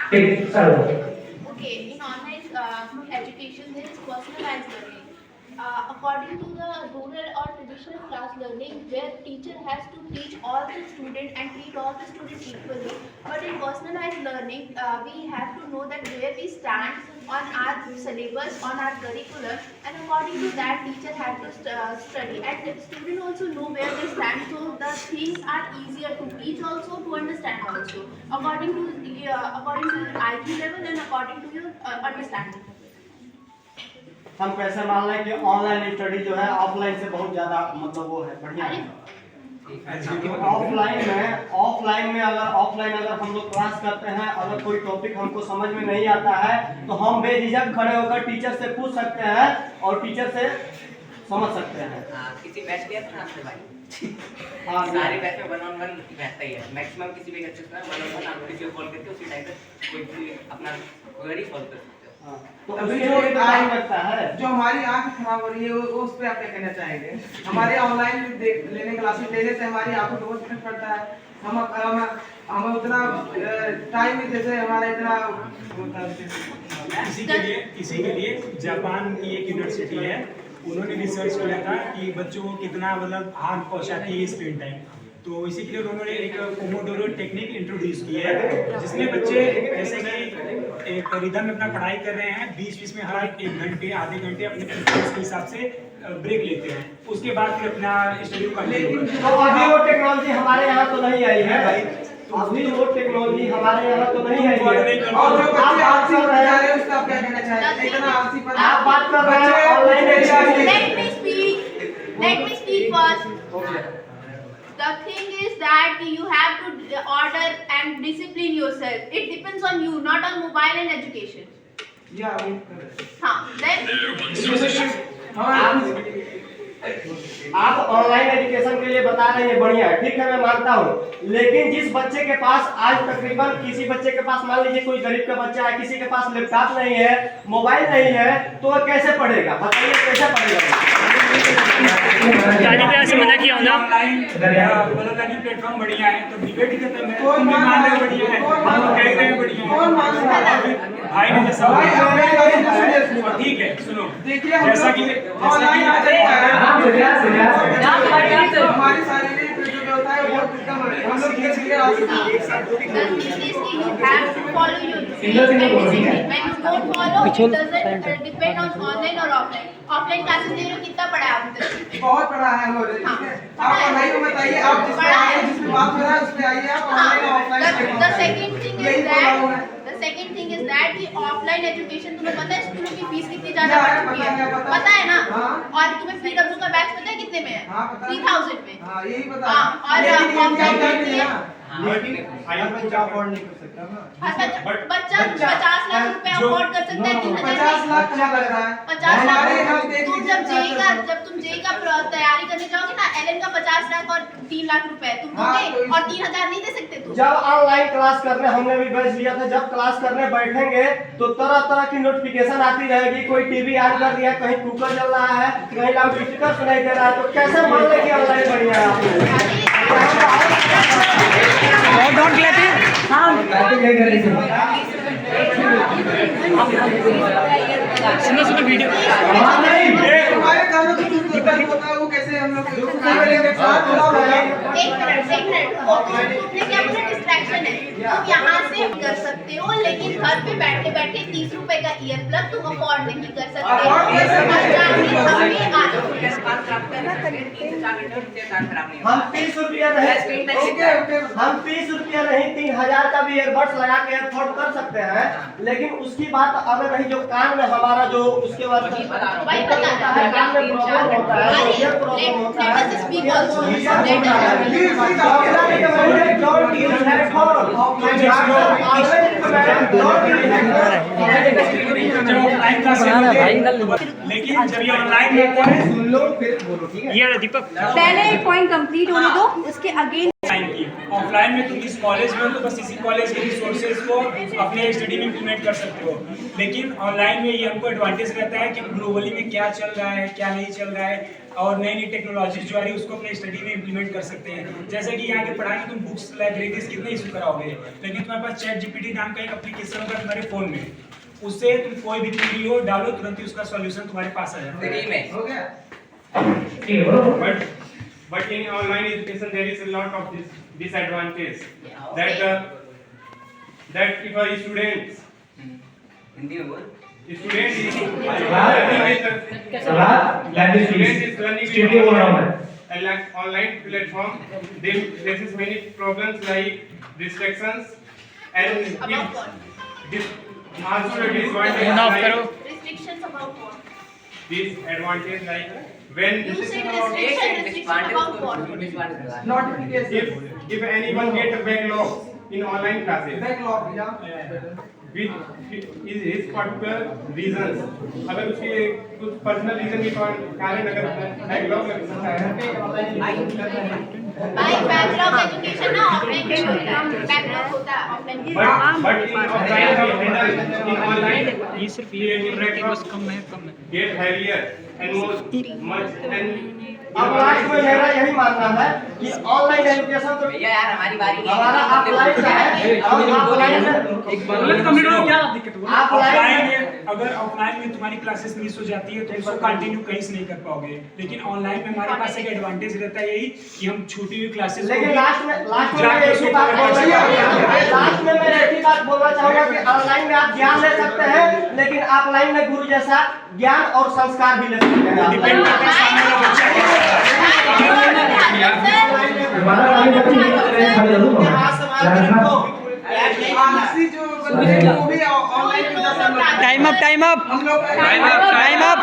Okay, in online education, there is personalized learning. According to the rural or traditional class learning, where teacher has to teach all the student and treat all the students equally. But in personalized learning, we have to know that where we stand on our syllabus, on our curriculum, and according to that, teacher have to study. And the student also know where they stand, so the things are easier to teach also, to understand also, according to your IQ level and according to your understanding. हम कैसे मान लें कि online study जो है offline से बहुत ज्यादा मतलब वो है बढ़िया है। ऑफलाइन में अगर हम लोग क्लास करते हैं, अगर कोई टॉपिक हमको समझ में नहीं आता है तो हम बेझिझक खड़े होकर टीचर से पूछ सकते हैं और टीचर से समझ सकते हैं। किसी बैच के अपना से भाई सारे बैच में 1-on-1 रहता ही है। मैक्सिमम किसी भी बच्चे का 1-on-1 आप किसी को कॉल करके उसी टाइम पे कोई भी अपना क्वेरी सॉल्व कर सकते हो। तो अभी जो टाइम लगता है, जो हमारी आंख खराब हो रही है उस पे आप क्या कहना चाहेंगे? हमारे ऑनलाइन लेने क्लासेस लेने से हमारी आंखों पर बहुत इफेक्ट पड़ता है। हम उतना टाइम जैसे हमारा इतना इसी के लिए जापान की एक यूनिवर्सिटी है, उन्होंने रिसर्च किया था कि बच्चों को कितना मतलब हार्म पहुंचाती है स्क्रीन टाइम। तो इसी के लिए उन्होंने एक पोमोडोरो टेक्निक इंट्रोड्यूस की है, जिसमें बच्चे जैसे कि एक रिदम में अपना पढ़ाई कर रहे हैं, बीच में हर 1 घंटे आधे घंटे अपने प्रेफरेंस के हिसाब से ब्रेक लेते हैं, उसके बाद फिर अपना स्टडी कंटिन्यू करते हैं। तो अभी वो टेक्नोलॉजी हमारे यहाँ तो नहीं आई है भाई, अभी वो टेक्नोलॉजी हमारे यहाँ तो नहीं आई है। और जो बच्चे आलसी हो रहे हैं उसका आप क्या कहना चाहेंगे? इतना आलसी पर आप बात कर रहे हैं online education. Let me speak first. The thing is that you have to order and discipline yourself. It depends on you, not on mobile and education. Yeah. Then आप ऑनलाइन एजुकेशन के लिए बता रहे हैं, बढ़िया है, ठीक है, मैं मानता हूँ। लेकिन जिस बच्चे के पास आज तकरीबन किसी बच्चे के पास मान लीजिए कोई गरीब का बच्चा है, किसी के पास लैपटॉप नहीं है, मोबाइल नहीं है, तो वो कैसे पढ़ेगा? बताइए कैसे पढ़ेगा? समझा किया ऑनलाइन लर्निंग प्लेटफॉर्म बढ़िया है, तो डिबेट करते हैं कोई मान रहे बढ़िया है, हम कह रहे हैं बढ़िया है, भाई ने जैसा ठीक है। सुनो, जैसा कि ऑनलाइन आ जाए हमारी शारीरिक जो होता है वो एकदम हम लोग धीरे-धीरे आ सकते हैं। you have to follow your discipline. When you don't follow, it doesn't depend on online or offline. Offline classes ले लो, कितना पढ़ा है आपने? बहुत पढ़ा है हम लोग, ठीक है। आप पढ़ाई को बताइए, आप जिस पे आइए, जिस पे बात हो रहा है उस पे आइए, आप ऑनलाइन और offline. The second thing is that कि ऑफलाइन एजुकेशन तुम्हें पता है स्कूलों की फीस कितनी ज्यादा बढ़ चुकी है, पता है ना? और तुम्हें PW का बैच पता है कितने में है? 3000 में। हाँ, यही पता है। और ऑफलाइन कितनी है? लेकिन आया बच्चा अफोर्ड नहीं कर सकता ना। बच्चा 50 लाख रुपए अफोर्ड कर सकता है, 50 लाख क्या लग रहा है? 50 लाख। तुम जब तुम जेई का तैयारी करने जाओगे ना, एलएन का 50 लाख और 3 लाख रुपए तुम दोगे और 3000 नहीं दे सकते तुम। जब ऑनलाइन क्लास करने हमने भी बैच लिया था, जब क्लास करने बैठेंगे तो तरह तरह की नोटिफिकेशन आती रहेगी, कोई टीवी ऑन कर दिया, कहीं कुकर चल रहा है, कहीं लाउडस्पीकर सुनाई दे रहा है, तो कैसे मान ले कि ऑनलाइन बढ़िया है? डोंट लेट इट हां सुनो वीडियो हमारे कानों की दिक्कत होता है, वो कैसे हम लोग एक मिनट तुमने क्या बोला? डिस्ट्रैक्शन है। तुम यहाँ से कर सकते हो, लेकिन घर पे बैठे बैठे 30 रुपए का ईयर प्लग तुम अफोर्ड नहीं कर सकते। हम 30 रुपया नहीं 3000 का भी ईयरबड्स लगा के अफोर्ड कर सकते हैं, लेकिन उसकी बात अगर रही जो कान में हमारा जो उसके बाद कान में प्रॉब्लम होता है, ईयर प्रॉब्लम होता है, लेकिन जब ये ऑनलाइन होता है सुन लो फिर बोलो, ठीक है? ये दीपक पहले एक पॉइंट कंप्लीट होने दो, उसके अगेन ऑफलाइन में तुम इस कॉलेज में हो तो बस इसी कॉलेज के रिसोर्सेज को अपने स्टडी में इम्प्लीमेंट कर सकते हो, लेकिन ऑनलाइन में ये हमको एडवांटेज रहता है कि ग्लोबली में क्या चल रहा है क्या नहीं चल रहा है, और नई नई टेक्नोलॉजी जो आ रही है उसको अपने स्टडी में इम्प्लीमेंट कर सकते हैं। जैसे कि यहाँ के पढ़ाई में तुम बुक्स लाइब्रेरीज कितने इशू कराओगे, लेकिन तुम्हारे पास चैट जीपीटी नाम का एक एप्लीकेशन होगा तुम्हारे फोन में, उससे तुम कोई भी क्वेरी हो डालो, तुरंत ही उसका सॉल्यूशन तुम्हारे पास आ जाता है। फ्री में हो गया। But in online education there is a lot of disadvantage that if a student Hindi में बोल। student is स्टूडियो बोल रहा हूँ मैं। like online platform, they faces many problems like distractions and About what? also the disadvantage Restrictions about what? disadvantage like when You said restriction about what? Notification. if anyone get a backlog in online classes Backlog, yeah. with his particular reasons, अगर उसके कुछ personal reason के कारण अगर backlog लगता है By backlog education ना offline में होता है, backlog होता है ऑफलाइन में। but in offline in online ये सिर्फ ये बोल रहा है कि बस कम है get heavier and much and अब लास्ट में मेरा यही मानना है कि ऑनलाइन एजुकेशन तो भैया यार हमारी बारी नहीं हमारा ऑफलाइन का है, हम ऑफलाइन में क्या दिक्कत हुआ? ऑफलाइन में अगर ऑफलाइन में तुम्हारी क्लासेस मिस हो जाती है तो उसको कंटिन्यू कहीं से नहीं कर पाओगे, लेकिन ऑनलाइन में हमारे पास एक एडवांटेज रहता है यही कि हम छूटी हुई क्लासेस लेकिन लास्ट में मैं एक ही बात बोलना चाहूंगा कि ऑनलाइन में आप ज्ञान ले सकते हैं, लेकिन ऑफलाइन में गुरु जैसा ज्ञान और संस्कार भी ले सकते हैं। डिपेंड करता है सामने वाला बच्चा आरसी जो बंदी है वो भी ऑनलाइन टाइम अप हम लोग टाइम अप